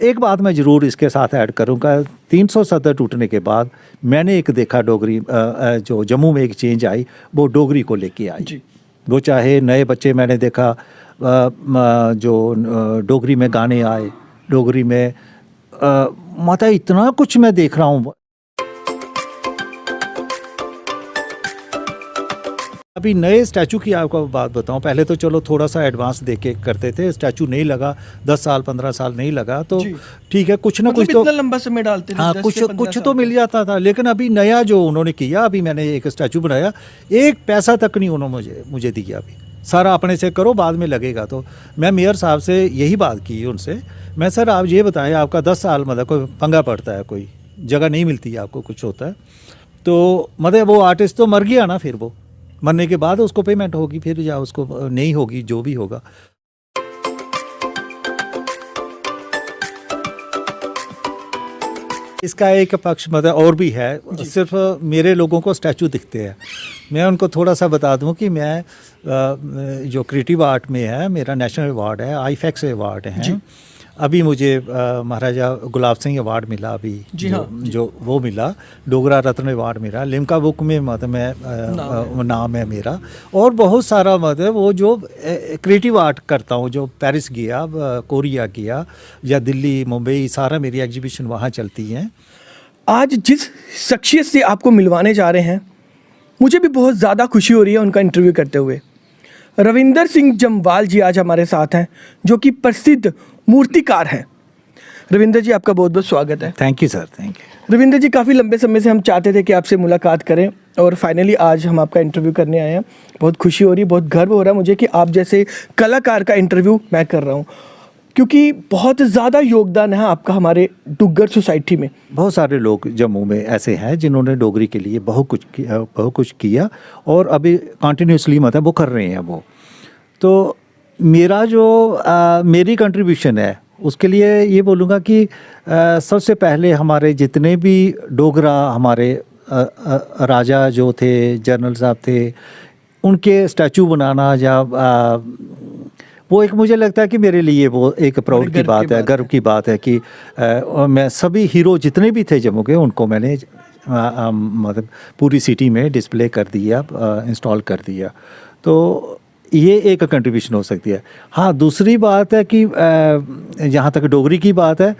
एक बात मैं ज़रूर इसके साथ ऐड करूँगा, 370 टूटने के बाद मैंने एक देखा डोगरी जो जम्मू में एक चेंज आई वो डोगरी को लेके आई जी। वो चाहे नए बच्चे मैंने देखा जो डोगरी में गाने आए, डोगरी में मतलब इतना कुछ मैं देख रहा हूँ। अभी नए स्टैचू की आपको बात बताऊं, पहले तो चलो थोड़ा सा एडवांस दे के करते थे, स्टैचू नहीं लगा 10 साल 15 साल नहीं लगा तो ठीक है, कुछ ना कुछ तो इतना लंबा समय डालते थे, हाँ 10 कुछ से 15 कुछ साल तो मिल जाता था। लेकिन अभी नया जो उन्होंने किया, अभी मैंने एक स्टैचू बनाया, एक पैसा तक नहीं उन्होंने मुझे दिया। अभी सारा अपने से करो, बाद में लगेगा। तो मैं मेयर साहब से यही बात की उनसे, मैं सर आप ये बताएं, आपका 10 साल मतलब कोई पंगा पड़ता है, कोई जगह नहीं मिलती है आपको, कुछ होता है तो मतलब वो आर्टिस्ट तो मर गया ना, फिर वो मरने के बाद उसको पेमेंट होगी, फिर या उसको नहीं होगी, जो भी होगा। इसका एक पक्ष मतलब और भी है, सिर्फ मेरे लोगों को स्टैचू दिखते हैं। मैं उनको थोड़ा सा बता दूं कि मैं जो क्रिएटिव आर्ट में है, मेरा नेशनल अवार्ड है, आईफेक्स अवार्ड है। अभी मुझे महाराजा गुलाब सिंह अवार्ड मिला, अभी जो वो मिला, डोगरा रत्न अवार्ड मिला, लिम्का बुक में मतलब मैं नाम है मेरा। और बहुत सारा मतलब वो जो क्रिएटिव आर्ट करता हूँ, जो पेरिस गया, कोरिया गया या दिल्ली मुंबई, सारा मेरी एग्जीबिशन वहाँ चलती हैं। आज जिस शख्सियत से आपको मिलवाने जा रहे हैं, मुझे भी बहुत ज़्यादा खुशी हो रही है उनका इंटरव्यू करते हुए। रविंदर सिंह जम्वाल जी आज हमारे साथ हैं, जो कि प्रसिद्ध मूर्तिकार हैं। रविंदर जी, आपका बहुत बहुत स्वागत है। Thank you sir, thank you. Ravinder ji, काफ़ी लंबे समय से हम चाहते थे कि आपसे मुलाकात करें और फाइनली आज हम आपका इंटरव्यू करने आए हैं। बहुत खुशी हो रही है, बहुत गर्व हो रहा है मुझे कि आप जैसे कलाकार का इंटरव्यू मैं कर रहा हूँ, क्योंकि बहुत ज़्यादा योगदान है आपका हमारे डुग्गर सोसाइटी में। बहुत सारे लोग जम्मू में ऐसे हैं जिन्होंने डोगरी के लिए बहुत कुछ किया और अभी कंटिन्यूसली मतलब वो कर रहे हैं वो। तो मेरा जो मेरी कंट्रीब्यूशन है उसके लिए ये बोलूँगा कि सबसे पहले हमारे जितने भी डोगरा हमारे राजा जो थे, जनरल साहब थे, उनके स्टैचू बनाना या वो एक मुझे लगता है कि मेरे लिए वो एक प्राउड की बात है, गर्व की बात है कि मैं सभी हीरो जितने भी थे जम्मू के, उनको मैंने मतलब पूरी सिटी में डिस्प्ले कर दिया, इंस्टॉल कर दिया। तो ये एक कंट्रीब्यूशन हो सकती है। हाँ, दूसरी बात है कि जहाँ तक डोगरी की बात है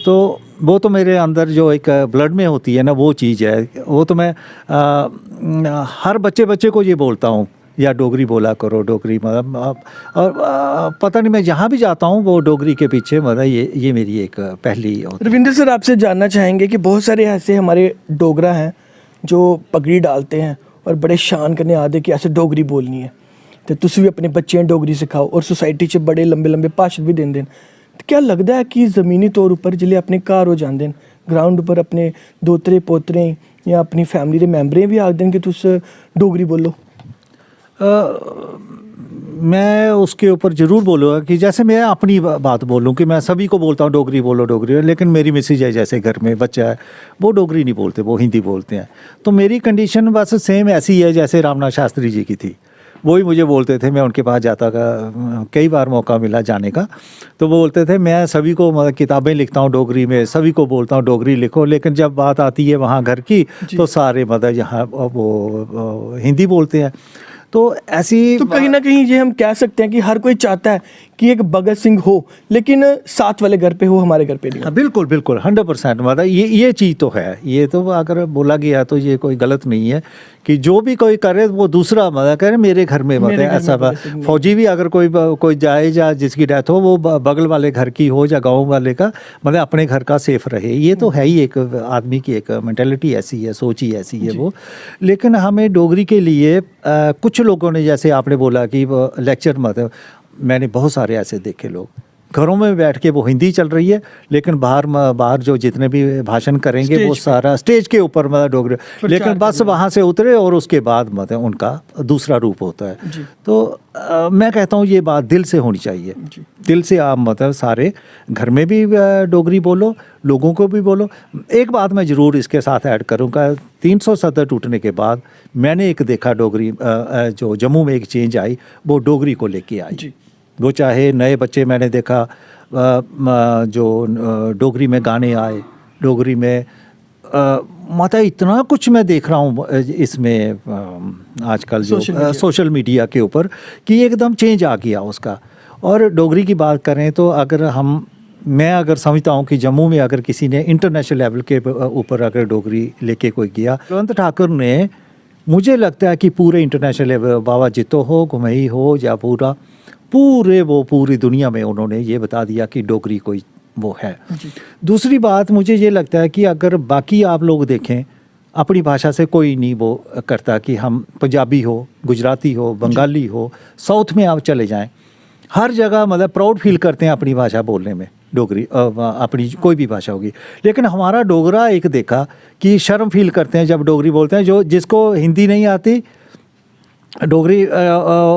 तो वो तो मेरे अंदर जो एक ब्लड में होती है ना, वो चीज़ है। वो तो मैं हर बच्चे को ये बोलता हूँ, या डोगरी बोला करो, डोगरी मतलब और पता नहीं मैं जहाँ भी जाता हूँ वो डोगरी के पीछे मतलब ये मेरी एक पहली। रविंदर सर, आपसे जानना चाहेंगे कि बहुत सारे ऐसे हमारे डोगरा हैं जो पगड़ी डालते हैं और बड़े शान करने आते कि ऐसे डोगरी बोलनी है, तो तुम भी अपने बच्चे डोगरी सिखाओ और सोसाइटी च बड़े लंबे लंबे भाषण भी देंदे। तो क्या लगता है कि ज़मीनी तौर पर जिले अपने घर हो जाते हैं, ग्राउंड पर अपने दोतरे पोतरे या अपनी फैमिली के मैंबरें भी आखते हैं कि तुस डोगरी बोलो? मैं उसके ऊपर ज़रूर बोलूँगा कि जैसे मैं अपनी बात बोलूँ कि मैं सभी को बोलता हूँ डोगरी बोलो डोगरी, लेकिन मेरी मिसेज है, जैसे घर में बच्चा है, वो डोगरी नहीं बोलते, वो हिंदी बोलते हैं। तो मेरी कंडीशन बस सेम ऐसी है जैसे रामनाथ शास्त्री जी की थी। वही मुझे बोलते थे, मैं उनके पास जाता था, कई बार मौका मिला जाने का, तो वो बोलते थे मैं सभी को मतलब किताबें लिखता हूँ डोगरी में, सभी को बोलता हूँ डोगरी लिखो, लेकिन जब बात आती है वहाँ घर की तो सारे मतलब यहाँ वो हिंदी बोलते हैं। तो ऐसी तो कहीं ना कहीं ये हम कह सकते हैं कि हर कोई चाहता है कि एक भगत सिंह हो, लेकिन साथ वाले घर पे हो, हमारे घर पे नहीं। बिल्कुल बिल्कुल 100% मतलब ये चीज़ तो है। ये तो अगर बोला गया तो ये कोई गलत नहीं है कि जो भी कोई करे वो दूसरा मतलब करे मेरे घर में मतलब ऐसा। फौजी भी अगर कोई जाए या जिसकी डेथ हो वो बगल वाले घर की हो या गाँव वाले का, मतलब अपने घर का सेफ रहे। ये तो है ही, एक आदमी की एक मेंटालिटी ऐसी है, सोच ही ऐसी है वो। लेकिन हमें डोगरी के लिए कुछ लोगों ने, जैसे आपने बोला कि लेक्चर मतलब, मैंने बहुत सारे ऐसे देखे लोग घरों में बैठ के वो हिंदी चल रही है, लेकिन बाहर जो जितने भी भाषण करेंगे वो सारा स्टेज के ऊपर मतलब डोगरी, लेकिन बस वहाँ से उतरे और उसके बाद मतलब उनका दूसरा रूप होता है। तो मैं कहता हूँ ये बात दिल से होनी चाहिए, दिल से आप मतलब सारे घर में भी डोगरी बोलो, लोगों को भी बोलो। एक बात मैं ज़रूर इसके साथ ऐड करूँगा, 370 टूटने के बाद मैंने एक देखा डोगरी जो जम्मू में एक चेंज आई, वो डोगरी को लेके आई। वो चाहे नए बच्चे मैंने देखा जो डोगरी में गाने आए, डोगरी में मतलब इतना कुछ मैं देख रहा हूँ इसमें आजकल जो सोशल मीडिया के ऊपर कि एकदम चेंज आ गया उसका। और डोगरी की बात करें तो मैं अगर समझता हूँ कि जम्मू में अगर किसी ने इंटरनेशनल लेवल के ऊपर अगर डोगरी लेके कोई गया, जयवंत ठाकुर ने, मुझे लगता है कि पूरे इंटरनेशनल लेवल, बाबा जित्तो हो, घुमई हो, या पूरी दुनिया में उन्होंने ये बता दिया कि डोगरी कोई वो है। दूसरी बात मुझे ये लगता है कि अगर बाकी आप लोग देखें, अपनी भाषा से कोई नहीं वो करता कि हम पंजाबी हो, गुजराती हो, बंगाली हो, साउथ में आप चले जाएं, हर जगह मतलब प्राउड फील करते हैं अपनी भाषा बोलने में, डोगरी अपनी कोई भी भाषा होगी। लेकिन हमारा डोगरा एक देखा कि शर्म फील करते हैं जब डोगरी बोलते हैं। जिसको हिंदी नहीं आती, डोगरी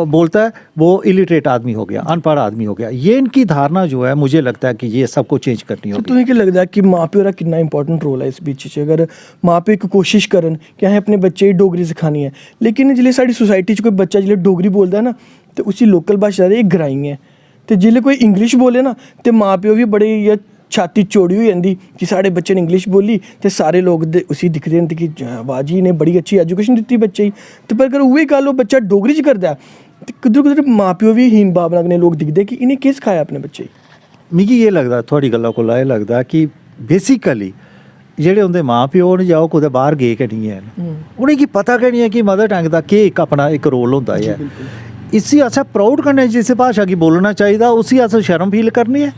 बोलता है, वो इलिटरेट आदमी हो गया, अनपढ़ आदमी हो गया। ये इनकी धारणा जो है, मुझे लगता है कि ये सबको चेंज करनी होगी। तुम्हें क्या लगता है कि माँ प्यो का कितना इंपॉर्टेंट रोल है इस बीच च? अगर माँ प्यो एक कोशिश करन कि असें अपने बच्चे गी डोगरी सिखानी है, लेकिन जिसले साडी सोसाइटी च कोई बच्चा जिसले डोगरी बोलदा है ना, तो उसी लोकल भाषा दे ग्राई है, तो जिसले कोई इंग्लिश बोले ना, तो माँ प्यो भी बड़े इ'यां छाती चौड़ी हो जाती कि साढ़े बच्चे ने इंग्लिश बोली, तो सारे लोग उसी दिखते हैं कि वाह जी ने बड़ी अच्छी एजुकेशन दी बच्चे ही। तो पर अगर उही गल बच्चा डोगरी च करदा तो कुदर माँ प्यो भी हीन भावना कन्नै लोग दिखते कि इन्हें केह् सखाया अपने बच्चे गी। मिगी ये लगदा, थुआढ़ी गल्ला कोला एह् लगदा कि बेसिकली जेह्ड़े उंदे माँ प्यो न जां ओह् कुदै बाहर गे गै निं हैन, उ'नेंगी पता गै निं है कि मदर टंग दा केह् इक अपना इक रोल होंदा है। इसी असें प्राउड कन्नै जिस भाशा गी बोलना चाहिदा, उसी अस शर्म फील करनी है।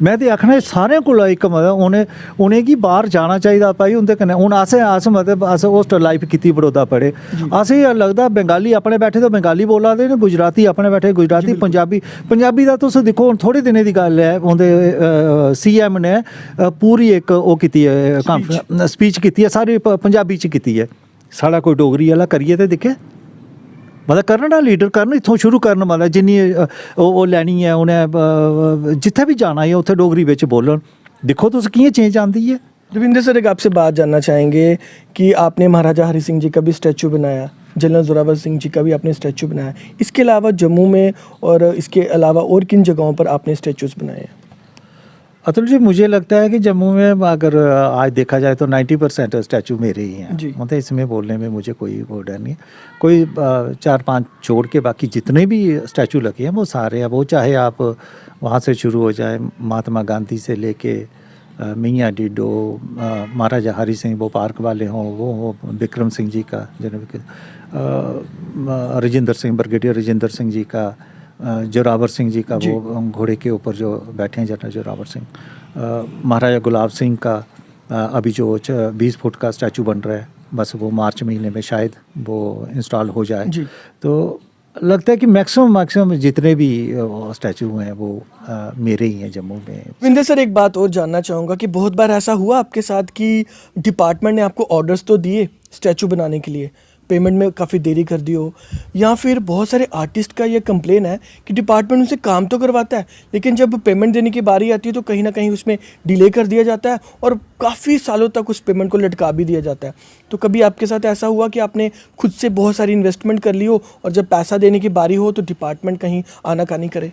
मैं ते आखना सारें कोला इक मतलब उ'नेंगी बाहर जाना चाहिदा भाई उं'दे कन्नै। हून अस मतलब अस होस्टल लाइफ कीती, बड़ौदा पढ़े, असें लगदा बेंगाली अपने बैठे तो बेंगाली बोला दे न, गुजराती अपने बैठे गुजराती, पंजाबी दा तुस दिक्खो हून थोड़े दिनें दी गल्ल है, उं'दे CM ने पूरी इक ओह् कीती है, स्पीच कीती है, सारी पंजाबी च कीती है। साढ़ा कोई डोगरी आह्ला करियै ते दिक्खे, मतलब करन ना, लीडर करन, इत्थों शुरू करन, मतलब जिन्नी ओह् लैनी है उ'नें, जित्थै भी जाना है उत्थै डोगरी बिच बोलन। दिक्खो तुस कि'यां चेंज आंदी है। रविंद्र सर, एक आपसे बात जानना चाहेंगे कि आपने महाराजा हरि सिंह जी का भी स्टैचू बनाया, जनरल जोरावर सिंह जी का भी आपने स्टैचू बनाया, इसके अलावा जम्मू में और इसके अलावा और किन जगहों पर आपने स्टैचूज़ बनाए हैं? अतुल जी, मुझे लगता है कि जम्मू में अगर आज देखा जाए तो 90% स्टैचू मेरे ही हैं। मतलब इसमें बोलने में मुझे कोई वो डर नहीं है। कोई 4-5 छोड़ के बाकी जितने भी स्टैचू लगे हैं वो सारे हैं। वो चाहे आप वहाँ से शुरू हो जाए, महात्मा गांधी से लेके मियाँ डिडो, महाराजा हरि सिंह, वो पार्क वाले हों, वो हो विक्रम सिंह जी का जन्म, राजेंद्र सिंह, ब्रिगेडियर राजेंद्र सिंह जी का, जोरावर सिंह जी का, वो घोड़े के ऊपर जो बैठे हैं जनरल जोरावर सिंह, महाराजा गुलाब सिंह का अभी जो 20 फुट का स्टैचू बन रहा है, बस वो मार्च महीने में शायद वो इंस्टॉल हो जाए। तो लगता है कि मैक्सिमम जितने भी स्टैचू हैं वो मेरे ही हैं जम्मू में। विंदर सर, एक बात और जानना चाहूँगा कि बहुत बार ऐसा हुआ आपके साथ कि डिपार्टमेंट ने आपको ऑर्डर्स तो दिए स्टैचू बनाने के लिए, पेमेंट में काफ़ी देरी कर दी हो, या फिर बहुत सारे आर्टिस्ट का ये कंप्लेन है कि डिपार्टमेंट उनसे काम तो करवाता है, लेकिन जब पेमेंट देने की बारी आती है तो कहीं ना कहीं उसमें डिले कर दिया जाता है और काफ़ी सालों तक उस पेमेंट को लटका भी दिया जाता है। तो कभी आपके साथ ऐसा हुआ कि आपने खुद से बहुत सारी इन्वेस्टमेंट कर ली हो और जब पैसा देने की बारी हो तो डिपार्टमेंट कहीं आनाकानी करे?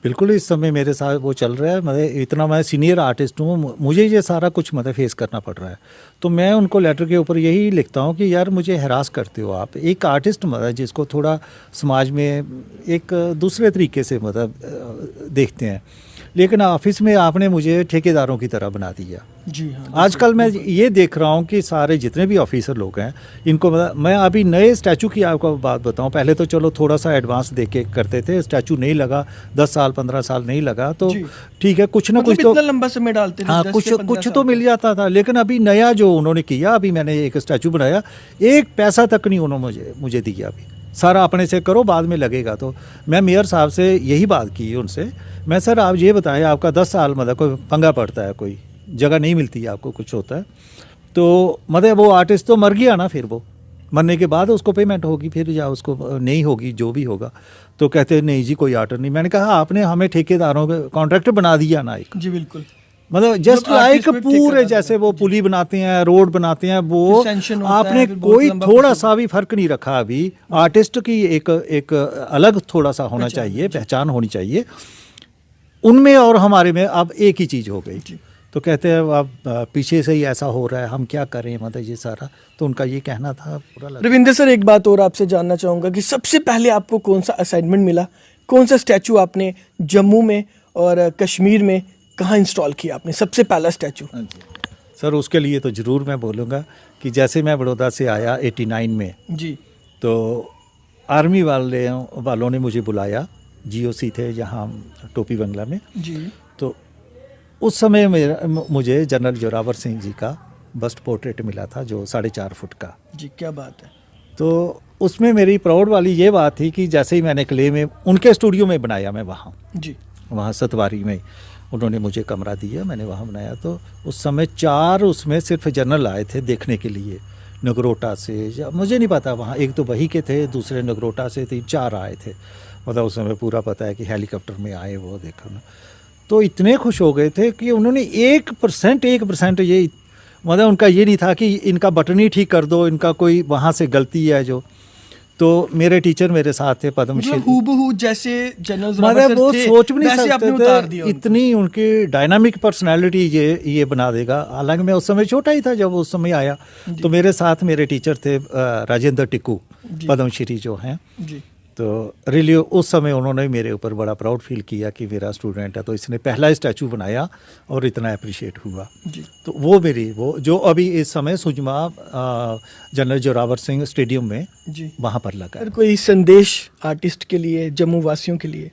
बिल्कुल, इस समय मेरे साथ वो चल रहा है। मतलब इतना मैं सीनियर आर्टिस्ट हूँ, मुझे ये सारा कुछ मतलब फेस करना पड़ रहा है। तो मैं उनको लेटर के ऊपर यही लिखता हूँ कि यार मुझे हरास करते हो आप। एक आर्टिस्ट मतलब जिसको थोड़ा समाज में एक दूसरे तरीके से मतलब देखते हैं, लेकिन ऑफिस में आपने मुझे ठेकेदारों की तरह बना दिया। जी हाँ, आजकल मैं ये देख रहा हूँ कि सारे जितने भी ऑफिसर लोग हैं इनको मैं अभी नए स्टैचू की आपको बात बताऊँ। पहले तो चलो थोड़ा सा एडवांस दे के करते थे, स्टैचू नहीं लगा, 10 साल 15 साल नहीं लगा तो ठीक है, कुछ ना कुछ तो लंबा समय डालते थे, हाँ, कुछ तो मिल जाता था। लेकिन अभी नया जो उन्होंने किया, अभी मैंने एक स्टैचू बनाया, एक पैसा तक नहीं उन्होंने मुझे दिया। अभी सारा अपने से करो, बाद में लगेगा। तो मैं मेयर साहब से यही बात की उनसे, मैं सर आप ये बताएं, आपका 10 साल मतलब कोई पंगा पड़ता है, कोई जगह नहीं मिलती है आपको, कुछ होता है तो मतलब वो आर्टिस्ट तो मर गया ना, फिर वो मरने के बाद उसको पेमेंट होगी फिर, या उसको नहीं होगी, जो भी होगा। तो कहते नहीं जी कोई आर्टर नहीं। मैंने कहा आपने हमें ठेकेदारों का कॉन्ट्रैक्ट बना दिया ना एक। जी बिल्कुल, मतलब जस्ट लाइक पूरे जैसे वो पुली बनाते हैं, रोड बनाते हैं, वो आपने कोई थोड़ा सा भी फर्क नहीं रखा। अभी आर्टिस्ट की एक अलग थोड़ा सा होना चाहिए, पहचान होनी चाहिए। उनमें और हमारे में अब एक ही चीज़ हो गई। तो कहते हैं अब पीछे से ही ऐसा हो रहा है, हम क्या करें, मतलब ये सारा। तो उनका ये कहना था पूरा रविंद्र सर, एक बात और आपसे जानना चाहूँगा कि सबसे पहले आपको कौन सा असाइनमेंट मिला, कौन सा स्टैचू आपने जम्मू में और कश्मीर में कहाँ इंस्टॉल किया आपने सबसे पहला स्टैचू? सर उसके लिए तो ज़रूर मैं बोलूँगा कि जैसे मैं बड़ौदा से आया 89 में जी तो आर्मी वालों ने मुझे बुलाया, GOC थे यहाँ टोपी बंगला में। जी तो उस समय मुझे जनरल जोरावर सिंह जी का बस्ट पोर्ट्रेट मिला था, जो 4.5 फुट का। जी, क्या बात है। तो उसमें मेरी प्राउड वाली ये बात थी कि जैसे ही मैंने क्ले में उनके स्टूडियो में बनाया, मैं वहाँ सतवारी में उन्होंने मुझे कमरा दिया, मैंने वहाँ बनाया। तो उस समय 4 उसमें सिर्फ जनरल आए थे देखने के लिए, नगरोटा से, या मुझे नहीं पता, वहाँ एक तो वही के थे, दूसरे नगरोटा से, 3-4 आए थे। मतलब उस समय पूरा पता है कि हेलीकॉप्टर में आए वो, देखो ना। तो इतने खुश हो गए थे कि उन्होंने 1% ये, मतलब उनका ये नहीं था कि इनका बटन ही ठीक कर दो, इनका कोई वहाँ से गलती है जो। तो मेरे टीचर मेरे साथ थे, पद्मश्री, हूबहू जैसे जनरल मतलब वो सोच भी नहीं सकते थे, उनको। इतनी उनकी डायनामिक पर्सनालिटी ये बना देगा। हालांकि मैं उस समय छोटा ही था जब उस समय आया। तो मेरे साथ मेरे टीचर थे राजेंद्र टिक्कू, पद्मश्री जो हैं। तो रियली उस समय उन्होंने मेरे ऊपर बड़ा प्राउड फील किया कि मेरा स्टूडेंट है, तो इसने पहला स्टैचू बनाया और इतना अप्रिशिएट हुआ। तो वो जो अभी इस समय सुजमा जनरल जोरावर सिंह स्टेडियम में वहाँ पर लगा है। कोई संदेश आर्टिस्ट के लिए, जम्मू वासियों के लिए?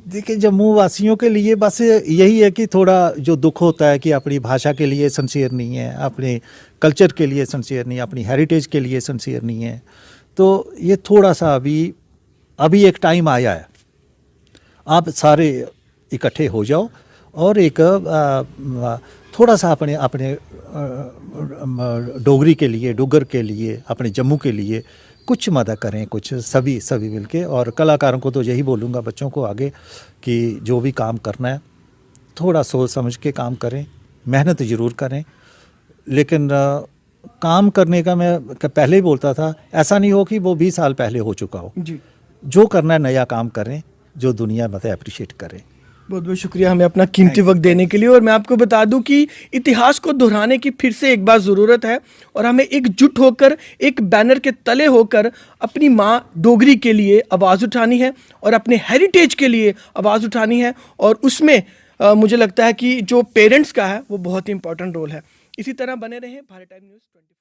देखिए, जम्मू वासियों के लिए बस यही है कि थोड़ा जो दुख होता है कि अपनी भाषा के लिए सिंसियर नहीं है, अपने कल्चर के लिए सिंसियर नहीं है, अपनी हेरिटेज के लिए सिंसियर नहीं है। तो ये थोड़ा सा अभी एक टाइम आया है, आप सारे इकट्ठे हो जाओ और एक थोड़ा सा अपने डोगरी के लिए, डुग्गर के लिए, अपने जम्मू के लिए कुछ मदद करें, कुछ सभी मिलके। और कलाकारों को तो यही बोलूँगा, बच्चों को आगे, कि जो भी काम करना है थोड़ा सोच समझ के काम करें, मेहनत ज़रूर करें। लेकिन काम करने का मैं पहले ही बोलता था, ऐसा नहीं हो कि वो 20 साल पहले हो चुका हो। जो करना है नया काम करें, जो दुनिया मतलब अप्रिशिएट करें। बहुत बहुत शुक्रिया हमें अपना कीमती वक्त देने के लिए। और मैं आपको बता दूं कि इतिहास को दोहराने की फिर से एक बार ज़रूरत है और हमें एकजुट होकर, एक बैनर के तले होकर अपनी माँ डोगरी के लिए आवाज़ उठानी है और अपने हेरिटेज के लिए आवाज़ उठानी है। और उसमें मुझे लगता है कि जो पेरेंट्स का है वो बहुत ही इंपॉर्टेंट रोल है। इसी तरह बने रहें भारत टाइम न्यूज़ 20।